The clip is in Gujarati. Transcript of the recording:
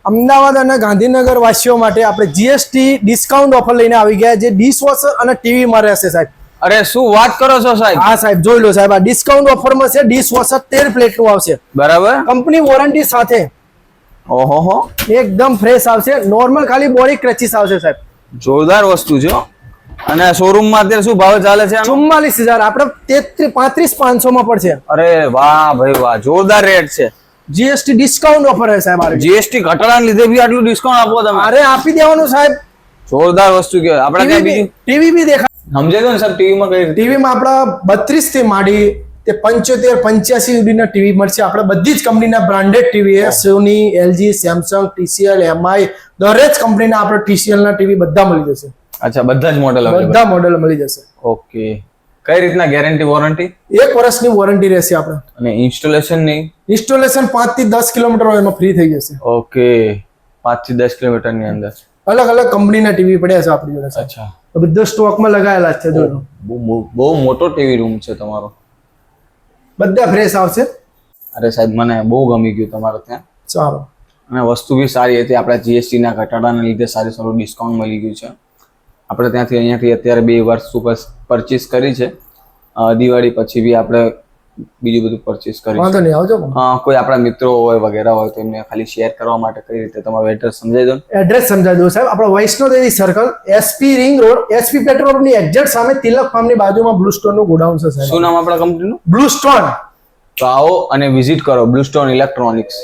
અમદાવાદ અને ગાંધીનગર વાસીઓ માટે આપણે જીએસટી ડિસ્કાઉન્ટ ઓફર લઈને આવી ગયા જે ડિશવોશર અને ટીવી માં રહેશે સાહેબ. અરે શું વાત કરો છો સાહેબ? હા સાહેબ, જોઈ લો સાહેબ, આ ડિસ્કાઉન્ટ ઓફરમાં છે. ડિશવોશર 13 પ્લેટ નું આવશે, બરાબર, કંપની વોરંટી સાથે. ઓહો, એકદમ ફ્રેશ આવશે. નોર્મલ ખાલી બોડી ક્રેચીસ આવશે સાહેબ. જોરદાર વસ્તુ છે. અને શોરૂમ માં અત્યારે શું ભાવ ચાલે છે? 44,000 આપણે 35,500 માં પડશે. અરે વાહ ભાઈ વાહ, જોરદાર રેટ છે. જીએસટી ડિસ્કાઉન્ટ ઓફર છે સાહેબ. જીએસટી ઘટાડાને લીધે બી આટલું ડિસ્કાઉન્ટ આપો તમે? અરે આપી દેવાનું સાહેબ. જોરદાર વસ્તુ કે આપણે ત્યાં બીજું ટીવી બી દેખાય. સમજાય દો ને સાહેબ, ટીવી માં કઈ રીતે? ટીવીમાં આપણા 32 થી માંડી તે 75-85 સુધીના ટીવી મળશે. આપણે બધી જ કંપનીના બ્રાન્ડેડ ટીવી છે. સોની, એલજી, સેમસંગ, ટીસીએલ, એમઆઈ, દરેક કંપનીના આપણે ટીસીએલ ના ટીવી બધા મળી જશે. અચ્છા, બધા જ મોડેલ? બધા મોડેલ મળી જશે. ઓકે, કઈ રીતના ગેરંટી વોરંટી? 1 વર્ષની વોરંટી રહેશે આપણે. અને ઇન્સ્ટોલેશન ની? ઇન્સ્ટોલેશન 5 થી 10 કિલોમીટર હોય એમાં ફ્રી થઈ જશે. ઓકે, 5 થી 10 કિલોમીટર ની અંદર અલગ અલગ કંપનીના ટીવી પડ્યા છે આપણી જોડે. અચ્છા, બધા સ્ટોકમાં લગાયેલા છે. જો બહુ મોટો ટીવી રૂમ છે તમારો. બધા ફ્રેશ આવશે. અરે સાહેબ, મને બહુ ગમી ગયું તમારે ત્યાં. ચાલો. અને વસ્તુ બી સારી હતી. આપણા જીએસટી ના ઘટાડાના લીધે સારું ડિસ્કાઉન્ટ મળી ગયું છે. આપણે ત્યાંથી અહીંયાથી અત્યારે 2 વર્ષ ઉપર પરચેસ કરી છે. દિવાળી પછી બી આપણે બીજું બધું પરચેસ કરી. વાંધો નહીં, આવજો. કોઈ આપણા મિત્રો હોય વગેરે હોય તો એમને ખાલી શેર કરવા માટે કઈ રીતે તમારું એડ્રેસ સમજાવી દો. એડ્રેસ સમજાવી દો સાહેબ. આપણા Vaishnodevi circle, SP ring road, SP petrol ની એક્ઝેક્ટ સામે તિલક ફાર્મની બાજુમાં બ્લુ સ્ટોન નું ગોડાઉન છે સાહેબ. શું નામ આપણા કંપનીનું? Blue stone. તો આવો અને વિઝિટ કરો બ્લુ સ્ટોન ઇલેક્ટ્રોનિક્સ.